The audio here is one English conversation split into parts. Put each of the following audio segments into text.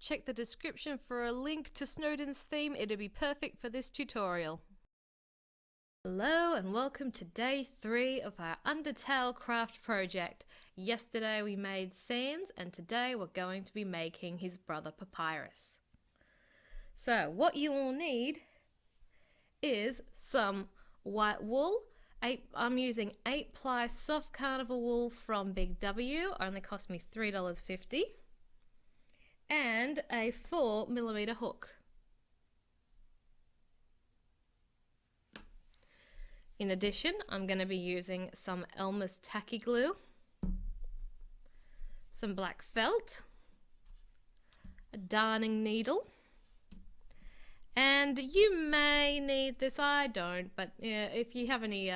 Check the description for a link to Snowdon's theme. It'll be perfect for this tutorial. Hello and welcome to day 3 of our Undertale craft project. Yesterday we made Sans and today we're going to be making his brother Papyrus. So what you will need is some white wool. I'm using 8-ply soft carnival wool from Big W, only cost me $3.50, and a 4mm hook. In addition, I'm going to be using some Elmer's tacky glue, some black felt, a darning needle, and you may need this, I don't, but if you have any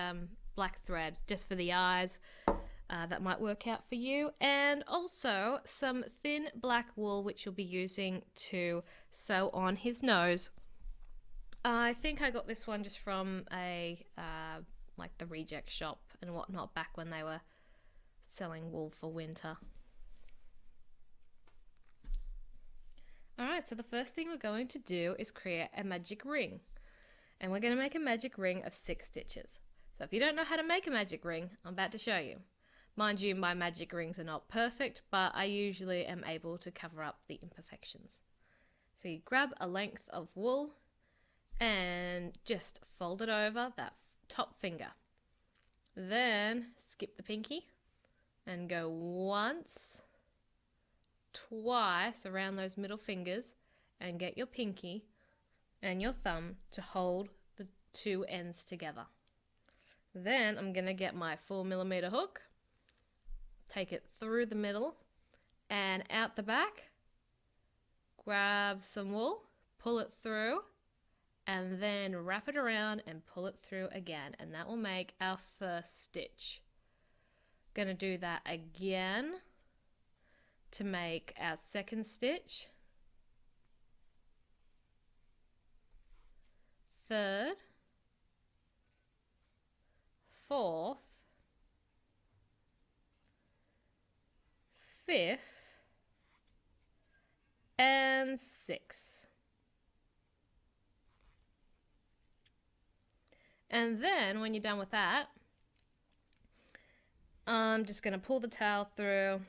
black thread just for the eyes, that might work out for you. And also some thin black wool which you'll be using to sew on his nose. I think I got this one just from a like the reject shop and whatnot back when they were selling wool for winter. Alright, so the first thing we're going to do is create a magic ring. And we're going to make a magic ring of 6 stitches. So if you don't know how to make a magic ring, I'm about to show you. Mind you, my magic rings are not perfect, but I usually am able to cover up the imperfections. So you grab a length of wool and just fold it over that top finger. Then skip the pinky and go once, twice around those middle fingers and get your pinky and your thumb to hold the 2 ends together. Then I'm going to get my 4mm hook, take it through the middle and out the back, grab some wool, pull it through, and then wrap it around and pull it through again, and that will make our first stitch. Gonna do that again to make our second stitch, third, fourth, fifth, and sixth. And then when you're done with that, I'm just going to pull the towel through,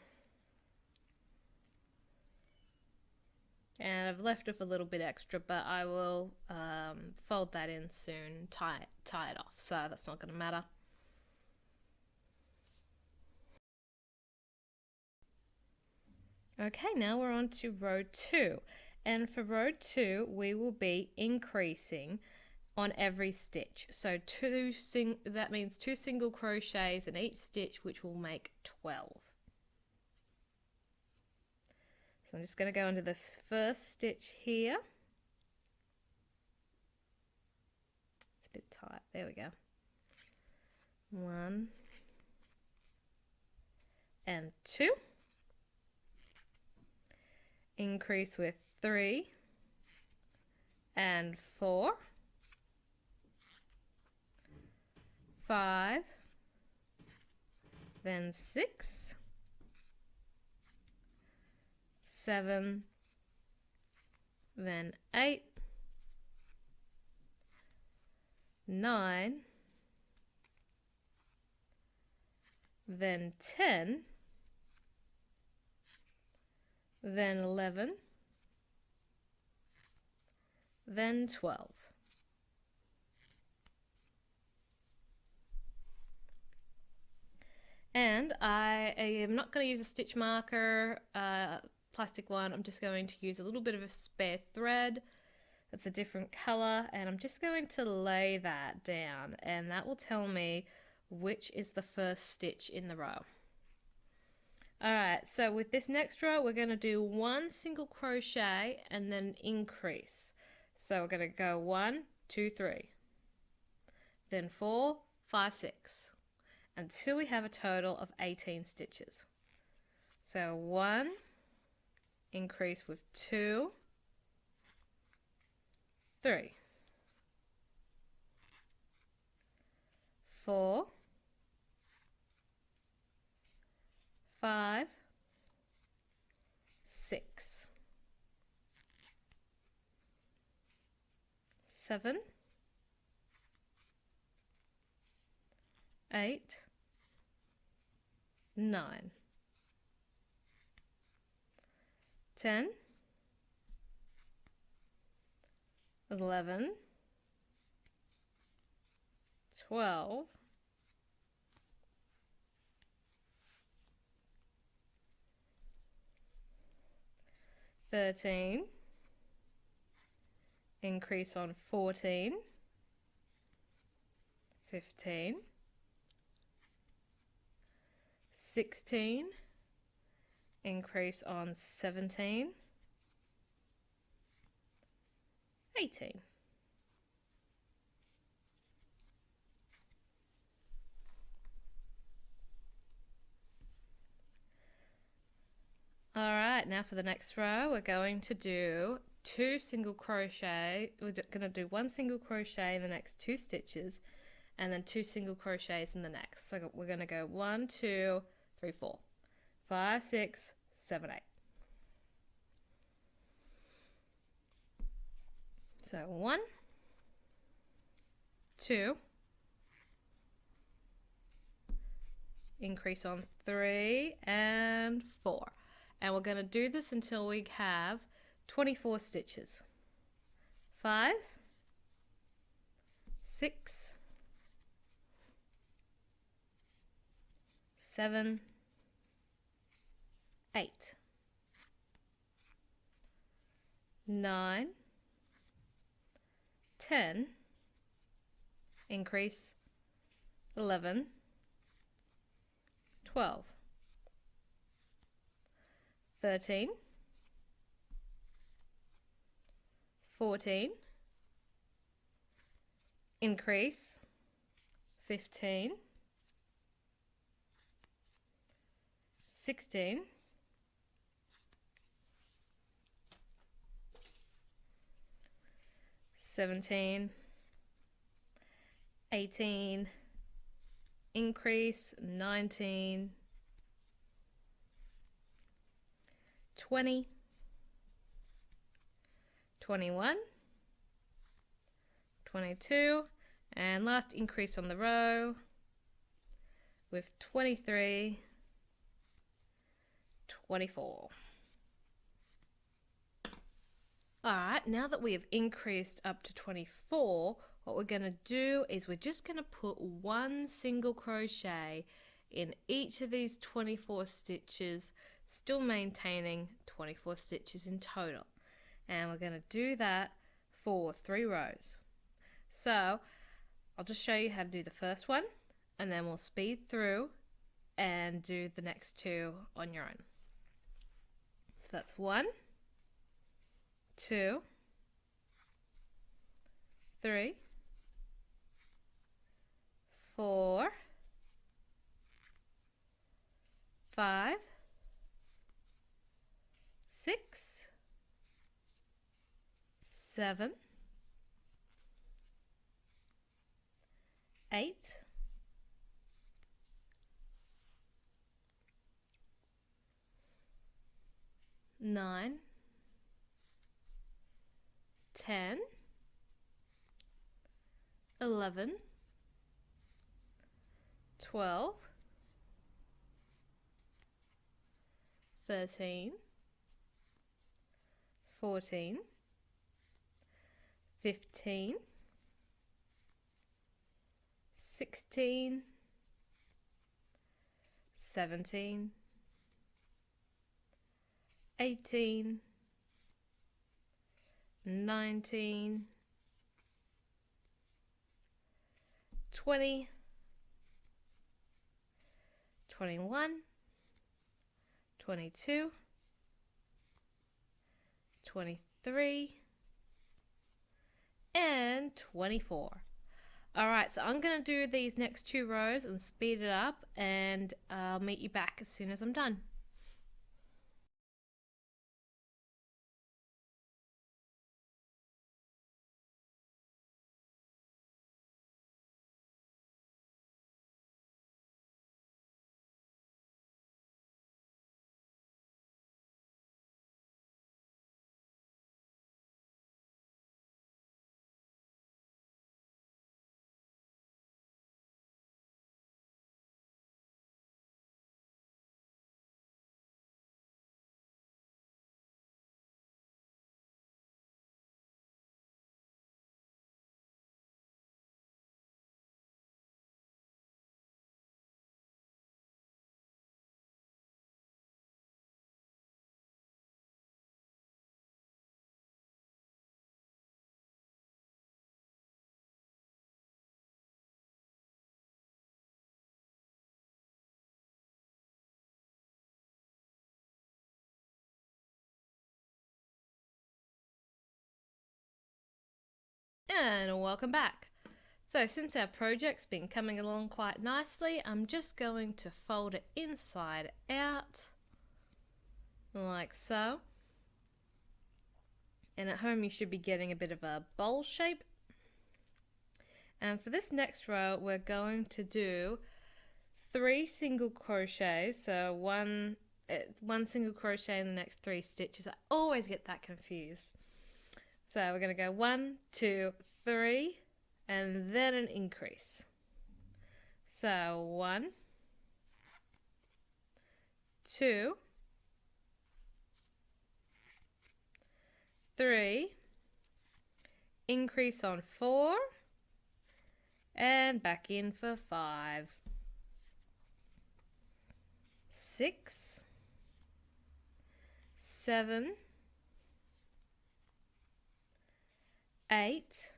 and I've left off a little bit extra, but I will fold that in soon, tie it off, so that's not going to matter. Okay, now we're on to row 2, and for row 2 we will be increasing on every stitch. So that means 2 single crochets in each stitch, which will make 12. So I'm just going to go into the first stitch here. It's a bit tight. There we go. 1 and 2. Increase with 3 and 4. 5, then 6, 7, then 8, 9, then 10, then 11, then 12. And I am not going to use a stitch marker, plastic one. I'm just going to use a little bit of a spare thread that's a different color, and I'm just going to lay that down, and that will tell me which is the first stitch in the row. Alright, so with this next row we're going to do 1 single crochet and then increase. So we're going to go 1, 2, 3, then 4, 5, 6. Until we have a total of 18 stitches. So 1, increase with 2, 3, 4, 5, 6, 7, 8, 9, 10, 11, 12, 13, increase on 14, 15, 16, increase on 17, 18. Alright, now for the next row, we're going to do 2 single crochet. We're going to do 1 single crochet in the next 2 stitches, and then 2 single crochets in the next. So we're going to go 1, 2, 3, 4, 5, 6, 7, 8. So 1, 2, increase on 3 and 4. And we're going to do this until we have 24 stitches. 5, 6, 7, 8, 9, 10, increase 11, 12, 13, 14, increase 15, 16, 17, 18, increase 19, 20, 21, 22, and last increase on the row with 23, 24. Alright, now that we have increased up to 24, what we're going to do is we're just going to put 1 single crochet in each of these 24 stitches, still maintaining 24 stitches in total. And we're going to do that for 3 rows. So I'll just show you how to do the first one, and then we'll speed through and do the next 2 on your own. So that's 1, 2, 3, 4, 5, 6, 7, 8, 9, 10, 11, 12, 13, 14, 15, 16, 17, 18, 19, 20, 21, 22, 23, and 24. Alright, so I'm going to do these next 2 rows and speed it up, and I'll meet you back as soon as I'm done. And welcome back. So since our project's been coming along quite nicely, I'm just going to fold it inside out like so. And at home you should be getting a bit of a bowl shape. And for this next row we're going to do 3 single crochets, so one single crochet in the next 3 stitches. I always get that confused. So we're going to go 1, 2, 3 and then an increase. So 1, 2, 3, increase on 4 and back in for 5, 6, 7, 8,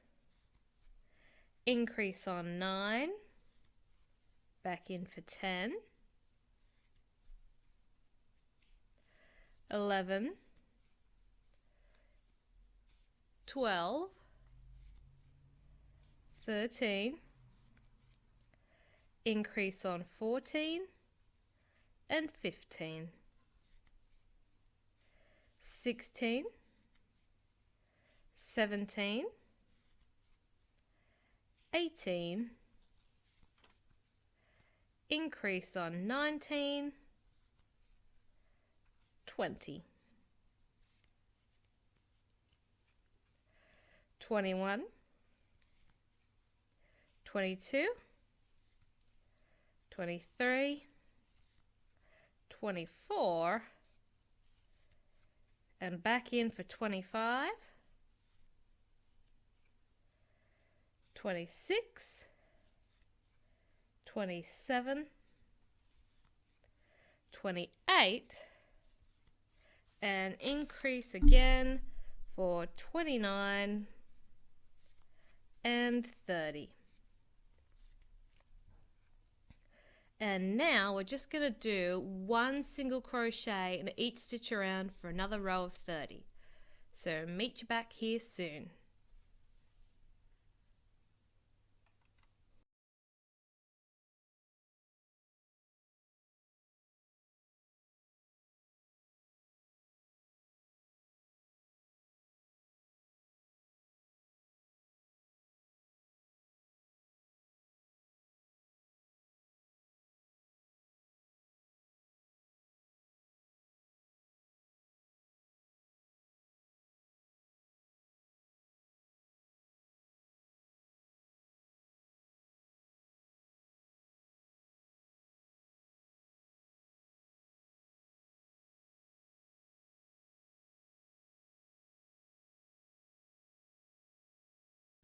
increase on 9, back in for 10, 11, 12, 13, increase on 14 and 15, 16, 17, 18, increase on 19, 20, 21, 22, 23, 24, and back in for 25, 26, 27, 28, and increase again for 29 and 30. And now we're just going to do 1 single crochet in each stitch around for another row of 30. So meet you back here soon.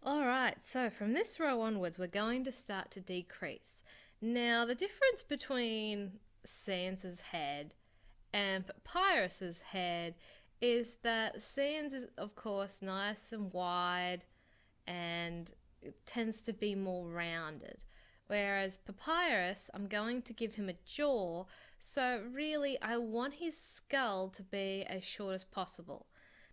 Alright, so from this row onwards we're going to start to decrease. Now the difference between Sans's head and Papyrus's head is that Sans is of course nice and wide and it tends to be more rounded. Whereas Papyrus, I'm going to give him a jaw, so really I want his skull to be as short as possible.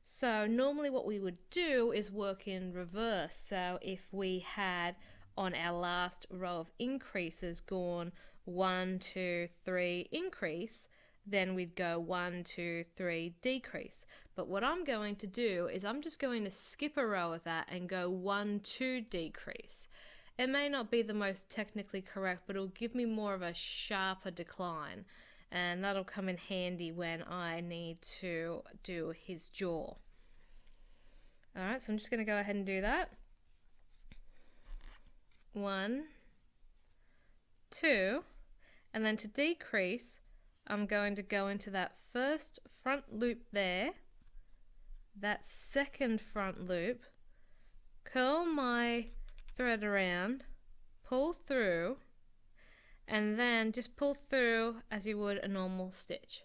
So normally what we would do is work in reverse. So if we had on our last row of increases gone 1, 2, 3 increase, then we'd go 1, 2, 3 decrease. But what I'm going to do is I'm just going to skip a row of that and go 1, 2 decrease. It may not be the most technically correct, but it'll give me more of a sharper decline. And that'll come in handy when I need to do his jaw. Alright, so I'm just going to go ahead and do that. 1, 2, and then to decrease, I'm going to go into that first front loop there, that second front loop, curl my thread around, pull through, and then just pull through as you would a normal stitch.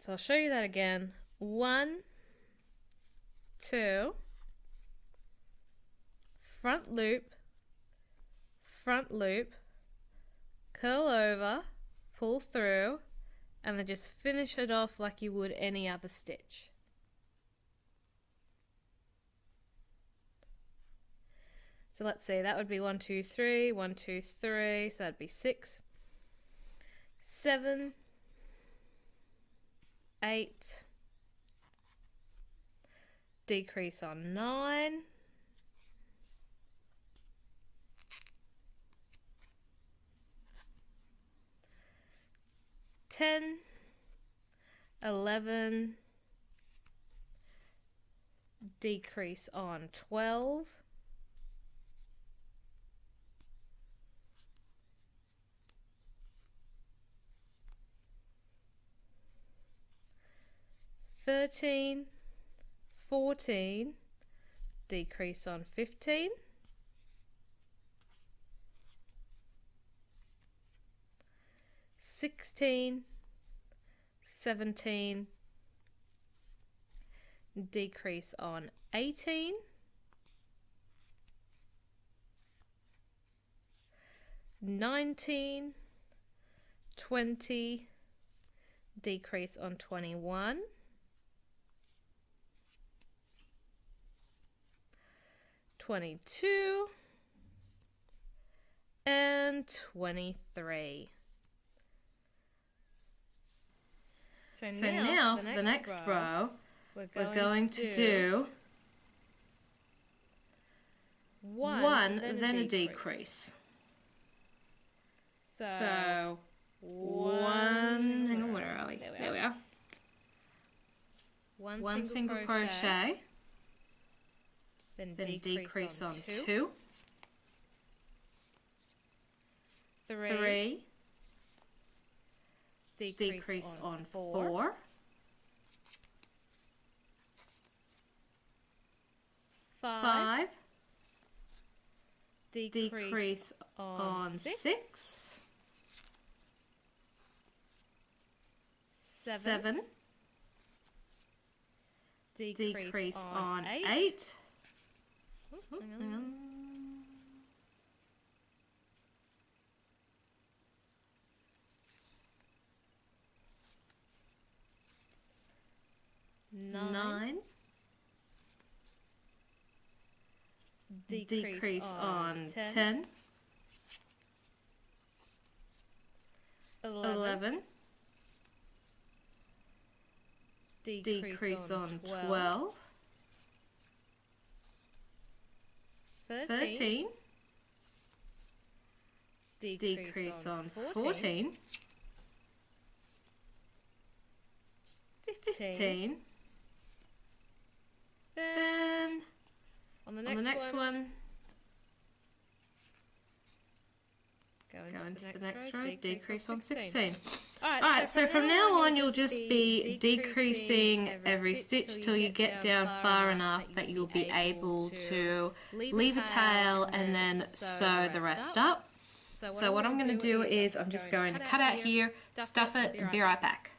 So I'll show you that again. 1, 2, front loop, curl over, pull through, and then just finish it off like you would any other stitch. So let's see, that would be 1, 2, 3, 1, 2, 3, so that'd be 6, 7, 8, decrease on 9, 10, 11, decrease on 12, 13, 14, decrease on 15, 16, 17, decrease on 18, 19, 20, decrease on 21, 22, and 23. So now for the next row, we're going to do 1, then a decrease. So 1, hang on, where are we? There we are. 1 single crochet, then decrease on 2, 3, decrease on 4, 5, decrease on 6, 7, decrease on 8, hang on. 9, decrease on 10, 11, decrease on 12, 13, decrease on 14, 15, then on the next one, go into the next row, decrease on 16. Alright, so from now on you'll just be decreasing every stitch till you get down far enough that you'll be able to leave a tail and then sew the rest up. So what I'm going to do is I'm just going to cut out here, stuff it, and be right back.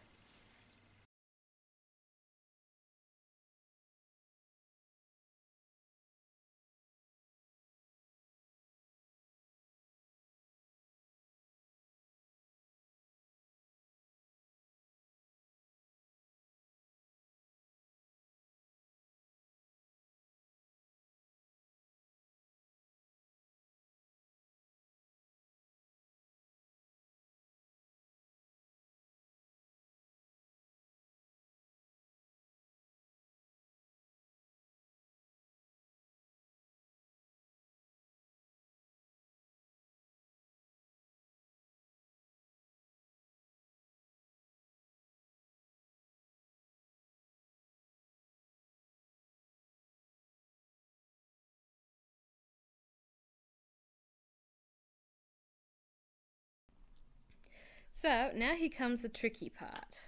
So now here comes the tricky part.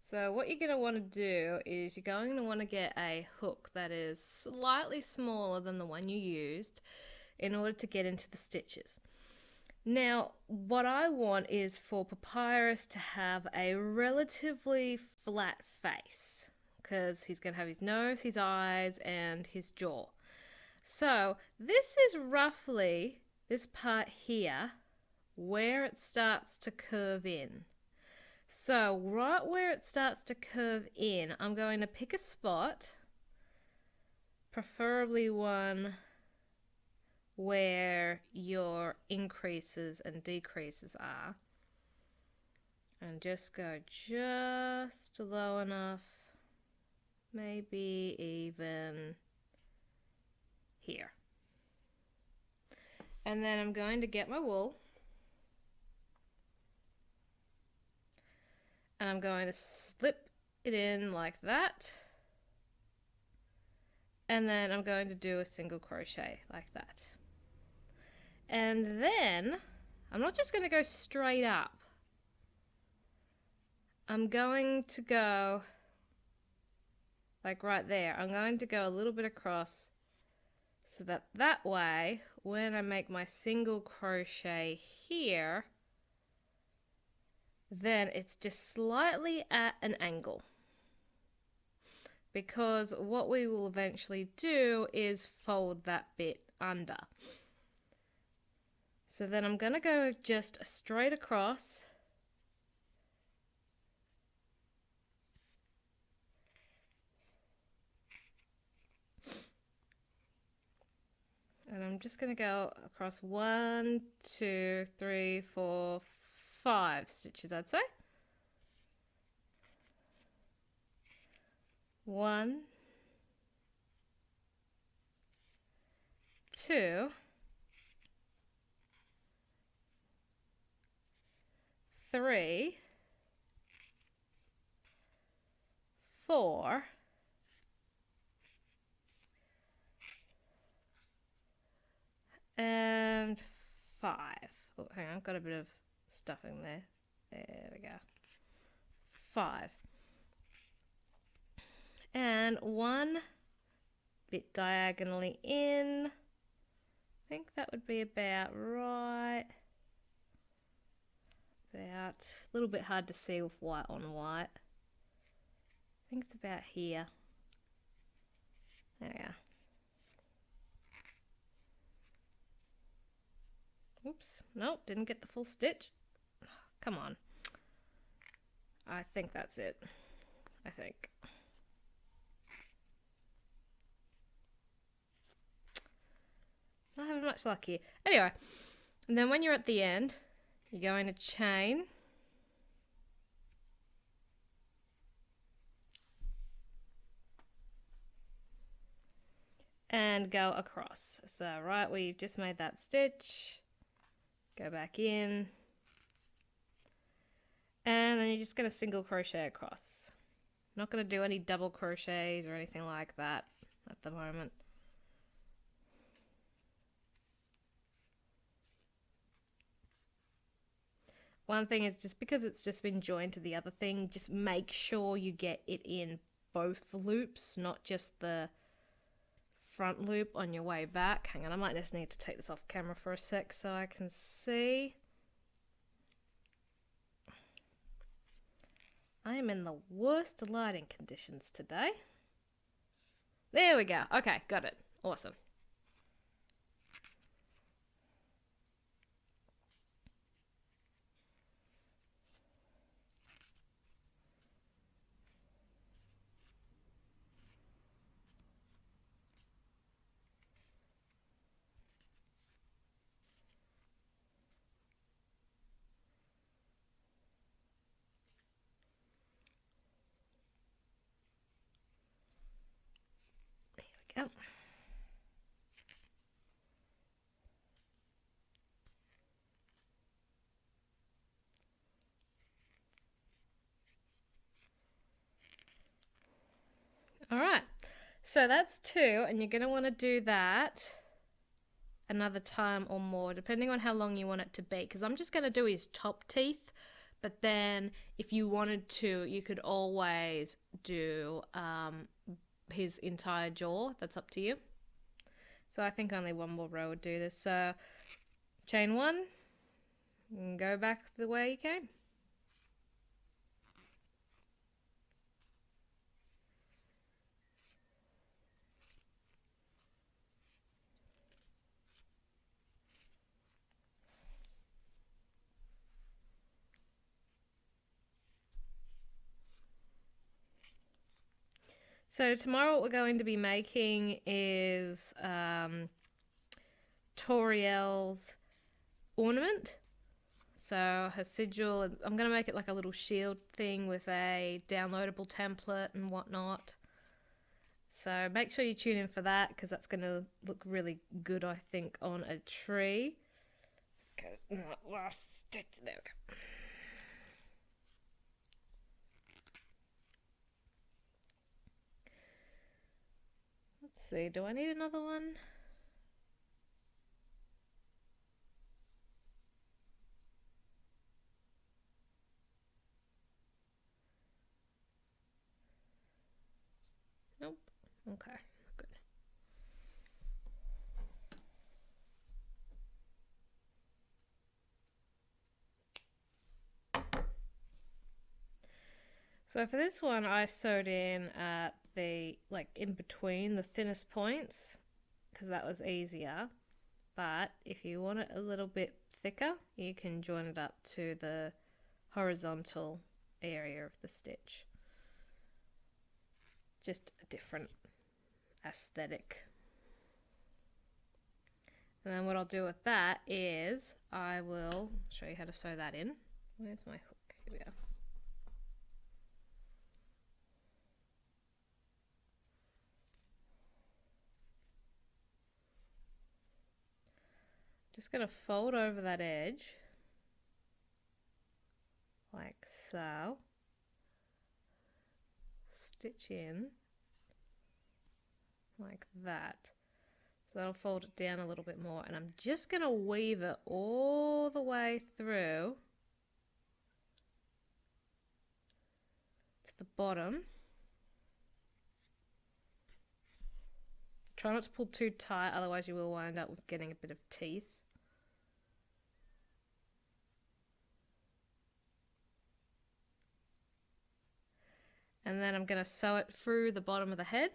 So what you're going to want to do is you're going to want to get a hook that is slightly smaller than the one you used in order to get into the stitches. Now what I want is for Papyrus to have a relatively flat face because he's going to have his nose, his eyes and his jaw. So this is roughly this part here where it starts to curve in. So right where it starts to curve in, I'm going to pick a spot, preferably one where your increases and decreases are. And just go just low enough, maybe even here. And then I'm going to get my wool. And I'm going to slip it in like that. And then I'm going to do a single crochet like that. And then I'm not just going to go straight up. I'm going to go like right there. I'm going to go a little bit across so that way when I make my single crochet here, then it's just slightly at an angle. Because what we will eventually do is fold that bit under. So then I'm going to go just straight across. And I'm just going to go across 1, 2, 3, 4, 5 stitches, I'd say. 1, 2, 3, 4, and 5. Oh, hang on, I've got a bit of stuffing there. There we go. 5. And 1 bit diagonally in. I think that would be about right. About a little bit hard to see with white on white. I think it's about here. There we are. Oops, nope, didn't get the full stitch. Come on. I think that's it. I think. Not having much luck here. Anyway, and then when you're at the end, you're going to chain. And go across. So right where you've just made that stitch, go back in. And then you're just going to single crochet across. I'm not going to do any double crochets or anything like that at the moment. One thing is just because it's just been joined to the other thing, just make sure you get it in both loops, not just the front loop on your way back. Hang on, I might just need to take this off camera for a sec so I can see. I am in the worst lighting conditions today. There we go. Okay, got it. Awesome. There we go. All right, so that's 2, and you're going to want to do that another time or more, depending on how long you want it to be, because I'm just going to do his top teeth, but then if you wanted to, you could always do his entire jaw. That's up to you. So I think only one more row would do this. So chain 1, and go back the way you came. So tomorrow what we're going to be making is Toriel's Ornament. So her sigil, I'm going to make it like a little shield thing with a downloadable template and whatnot. So make sure you tune in for that because that's going to look really good, I think, on a tree. Okay, last stitch, there we go. Let's see, do I need another one? Nope. Okay, good. So for this one, I sewed in at the, like, in between the thinnest points because that was easier. But if you want it a little bit thicker, you can join it up to the horizontal area of the stitch. Just a different aesthetic. And then what I'll do with that is I will show you how to sew that in. Where's my hook? Here we go. Just going to fold over that edge like so. Stitch in like that. So that'll fold it down a little bit more, and I'm just going to weave it all the way through to the bottom. Try not to pull too tight, otherwise you will wind up with getting a bit of teeth. And then I'm going to sew it through the bottom of the head.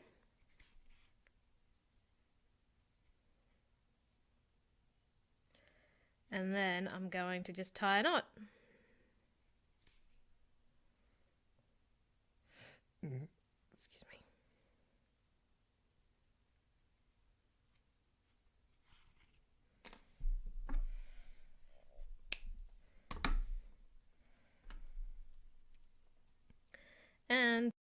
And then I'm going to just tie a knot. Excuse me. And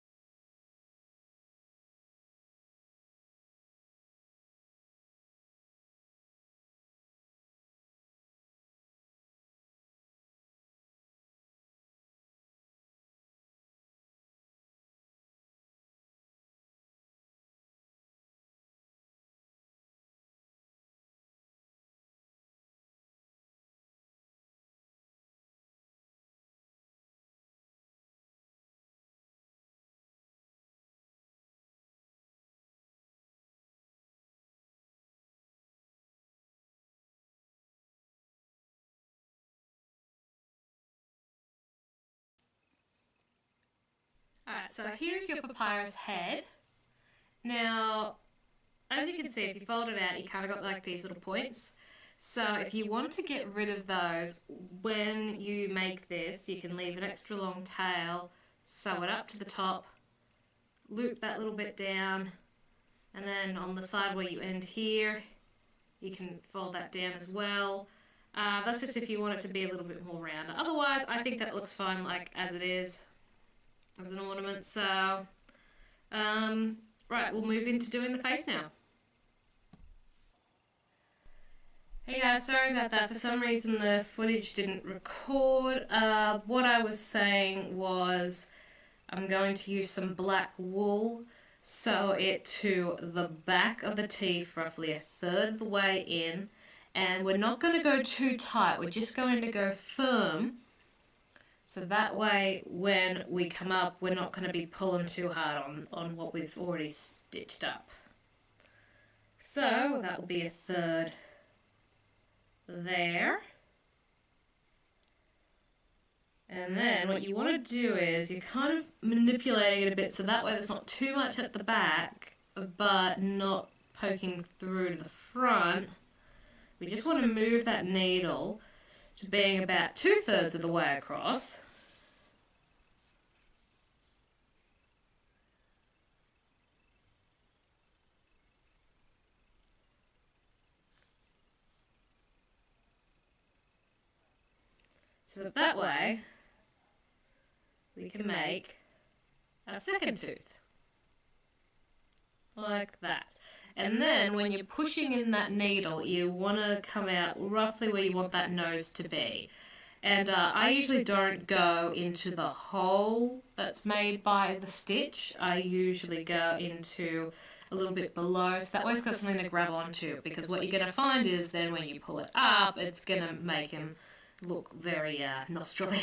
alright, so here's your papyrus head. Now, as you can see, if you fold it out, you kind of got like these little points. So if you want to get rid of those, when you make this, you can leave an extra long tail, sew it up to the top, loop that little bit down, and then on the side where you end here, you can fold that down as well. That's just if you want it to be a little bit more rounded. Otherwise, I think that looks fine like as it is, as an ornament. So, right, we'll move into doing the face now. Hey guys, sorry about that. For some reason the footage didn't record. What I was saying was I'm going to use some black wool, sew it to the back of the teeth, roughly a third of the way in, and we're not going to go too tight, we're just going to go firm, so that way when we come up we're not going to be pulling too hard on what we've already stitched up. So that will be a third there. And then what you want to do is you're kind of manipulating it a bit so that way there's not too much at the back but not poking through to the front. We just want to move that needle to being about 2/3 of the way across. So that way we can make a second tooth. Like that. And then when you're pushing in that needle, you want to come out roughly where you want that nose to be. And I usually don't go into the hole that's made by the stitch. I usually go into a little bit below, so that way it's got something to grab onto, because what you're going to find is then when you pull it up, it's going to make him look very nostrily.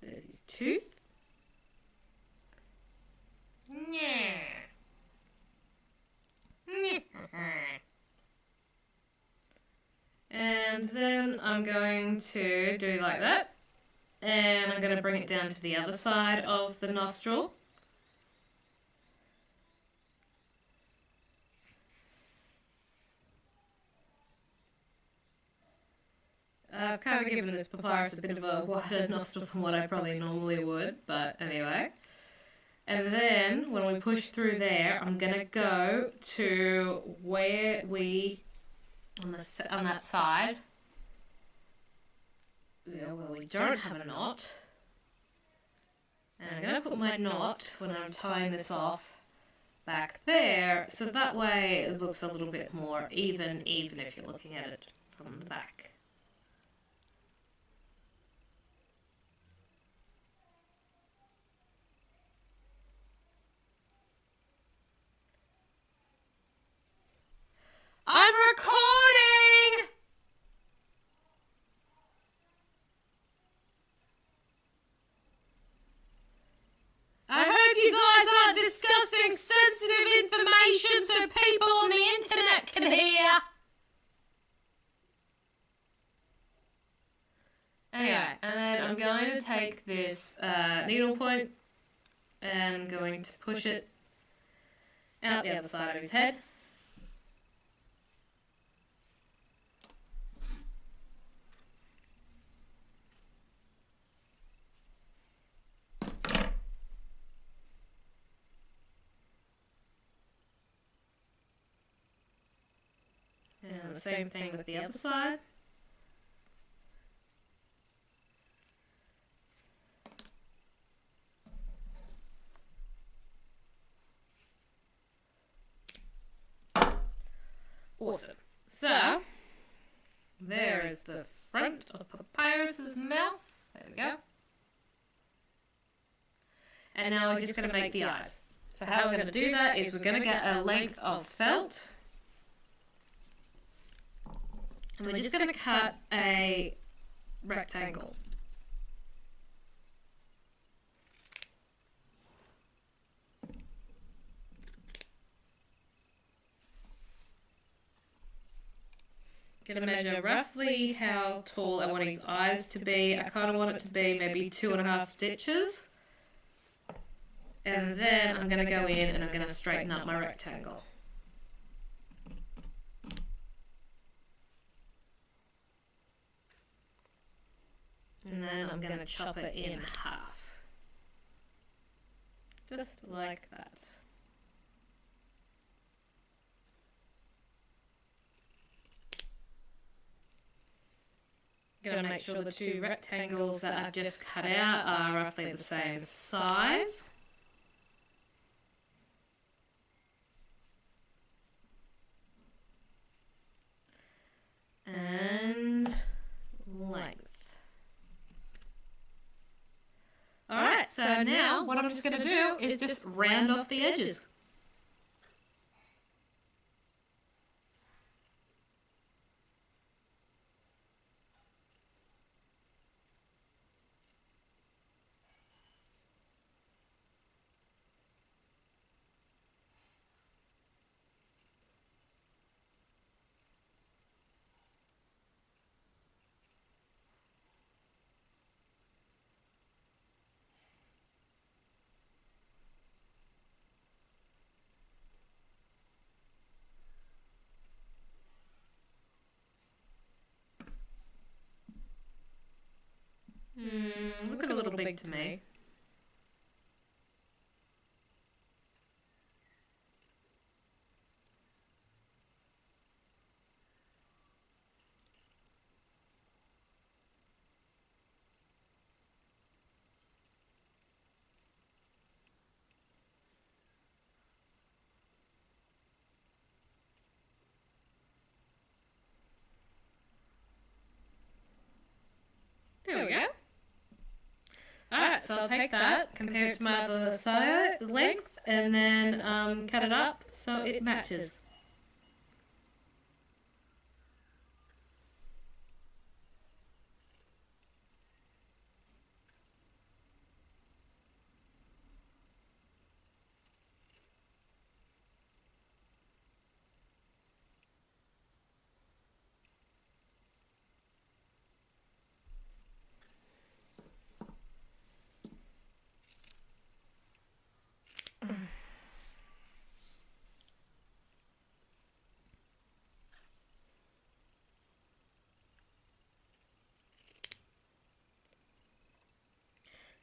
There's his tooth. And then I'm going to do like that, and I'm going to bring it down to the other side of the nostril. I've kind of given this papyrus a bit of a wider nostril than what I probably normally would, but anyway. And then when we push through there, I'm going to go to where we, on that side, where we don't have a knot. And I'm going to put my knot, when I'm tying this off, back there, so that way it looks a little bit more even if you're looking at it from the back. I'm recording! I hope you guys aren't discussing sensitive information so people on the internet can hear. Anyway, and then I'm going to take this needle point and I'm going to push it out the other side of his head. And the same thing with the other side. Awesome. So, there is the front of Papyrus's mouth. There we go. And now we're just going to make the eyes. So how we're going to do that is we're going to get a length of felt. And we're just going to cut a rectangle. Going to measure roughly how tall I want his eyes to be. I kind of want it to be maybe 2.5 stitches. And then I'm going to go in and I'm going to straighten up my rectangle. And then I'm going to chop it in half. Just like that. Going to make sure the two rectangles that I've just cut out are roughly the same size. And length. Alright, so now what I'm just going to do is just round off the edges. Looking a little big to me. Alright, so I'll take that, compare it to my other side, length, and then cut it up so it matches.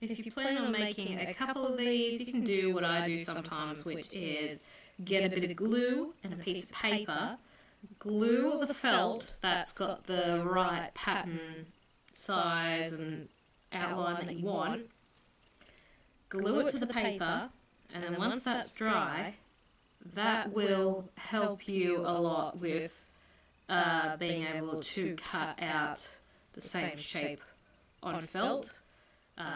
If you plan on making a couple of these, you can do what I do sometimes, which is get a bit of glue and a piece of paper, glue the felt that's got the right pattern, size and outline that you want, glue it to the paper, and then once that's dry, that will help you a lot with being able to cut out the same shape on felt.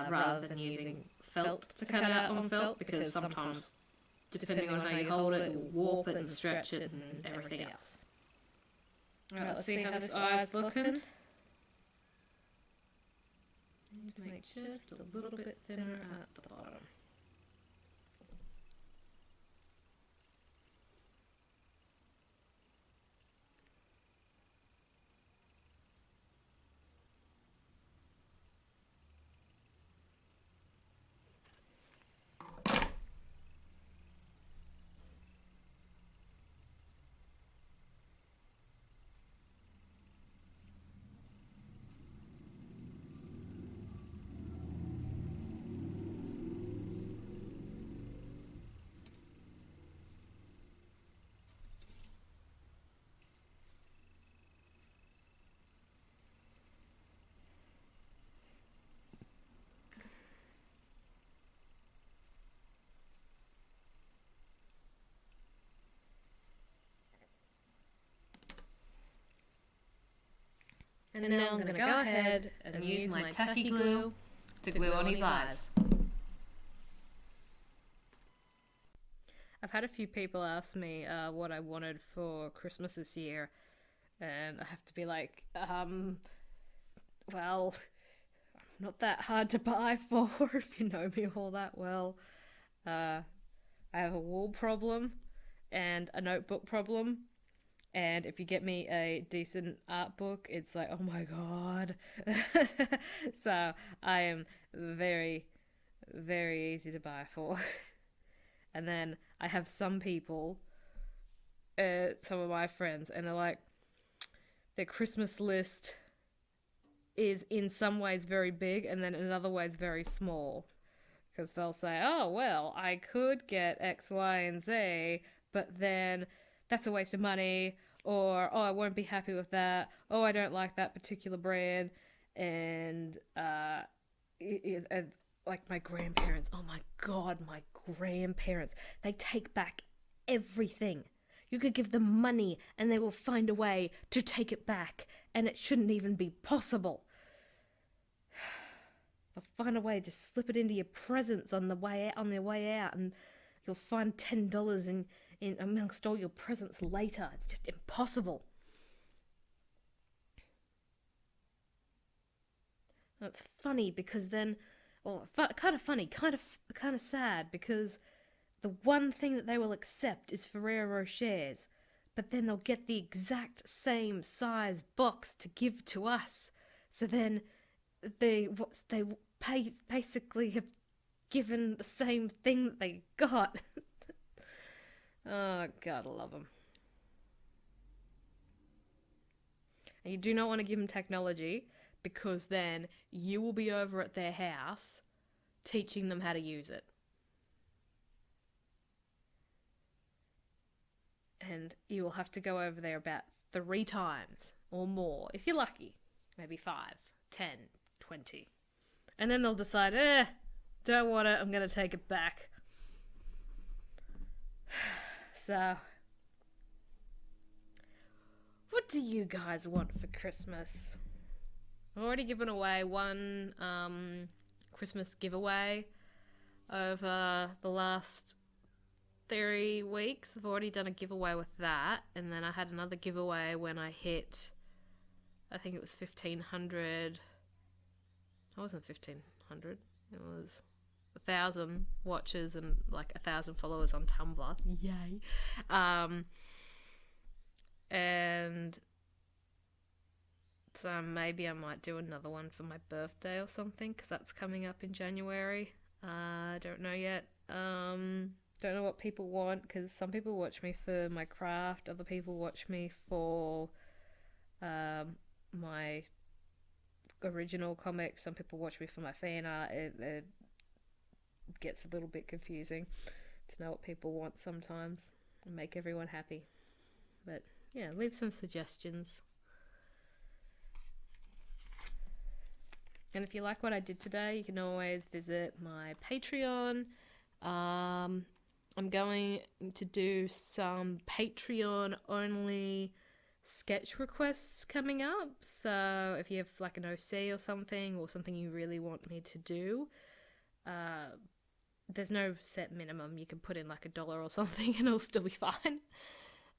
Rather than using felt to cut out on felt, because sometimes, depending on how you hold it, it will warp it and stretch it and everything else. Alright, let's see how this eye's looking. Need to make just a little bit thinner at the bottom. And now I'm going to go ahead and use my tacky glue to glue on his eyes. I've had a few people ask me what I wanted for Christmas this year, and I have to be like, well, not that hard to buy for if you know me all that well. I have a wall problem and a notebook problem. And if you get me a decent art book, it's like, oh my god. So I am very, very easy to buy for. And then I have some people, some of my friends, and they're like, their Christmas list is in some ways very big and then in other ways very small. Because they'll say, oh, well, I could get X, Y, and Z, but then that's a waste of money, or oh, I won't be happy with that, oh, I don't like that particular brand, and like my grandparents, oh my god, my grandparents, they take back everything. You could give them money and they will find a way to take it back, and it shouldn't even be possible. They'll find a way to slip it into your presents on their way out, and you'll find $10 in amongst all your presents later. It's just impossible. That's funny because then, kind of funny, kind of sad, because the one thing that they will accept is Ferrero Rochers, but then they'll get the exact same size box to give to us. So then they basically have given the same thing that they got. Oh, God, I love them. And you do not want to give them technology, because then you will be over at their house teaching them how to use it. And you will have to go over there about 3 times or more, if you're lucky. Maybe 5, 10, 20. And then they'll decide, don't want it, I'm going to take it back. So, what do you guys want for Christmas? I've already given away one Christmas giveaway over the last 3 weeks. I've already done a giveaway with that, and then I had another giveaway when I hit, I think it was 1,500. It wasn't 1,500. It was 1,000 watches and like 1,000 followers on Tumblr. Yay! And so maybe I might do another one for my birthday or something, because that's coming up in January. I don't know yet. Don't know what people want, because some people watch me for my craft, other people watch me for my original comics, some people watch me for my fan art. It gets a little bit confusing to know what people want sometimes and make everyone happy. But yeah, leave some suggestions. And if you like what I did today, you can always visit my Patreon. I'm going to do some Patreon only sketch requests coming up. So if you have like an OC or something you really want me to do, there's no set minimum. You can put in like $1 or something and it'll still be fine.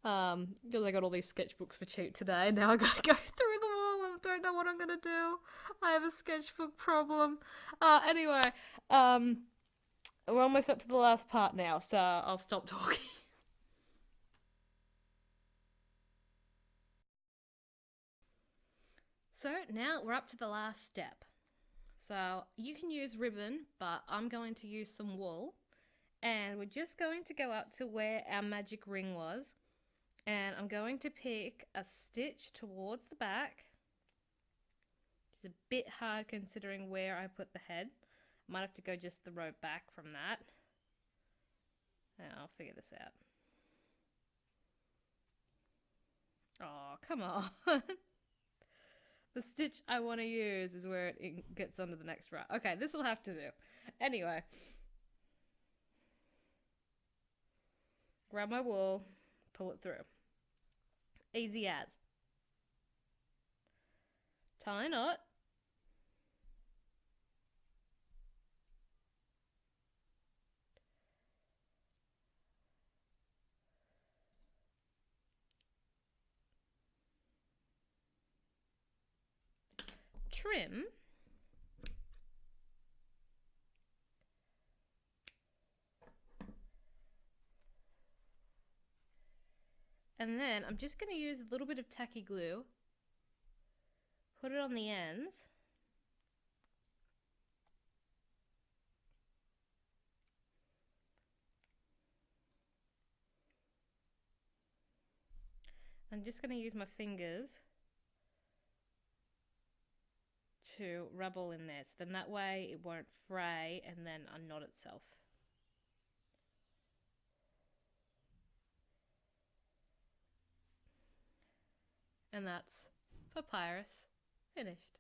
Because I got all these sketchbooks for cheap today. Now I gotta go through them all. I don't know what I'm gonna do. I have a sketchbook problem. Anyway, we're almost up to the last part now, so I'll stop talking. So now we're up to the last step. So you can use ribbon, but I'm going to use some wool, and we're just going to go up to where our magic ring was, and I'm going to pick a stitch towards the back, which is a bit hard considering where I put the head. I might have to go just the row back from that. And I'll figure this out. Oh, come on. The stitch I want to use is where it gets onto the next row. Okay, this will have to do. Anyway. Grab my wool, pull it through. Easy as. Tie a knot. Trim. And then I'm just going to use a little bit of tacky glue, put it on the ends, I'm just going to use my fingers to rub all in there, so then that way it won't fray and then unknot itself. And that's Papyrus finished.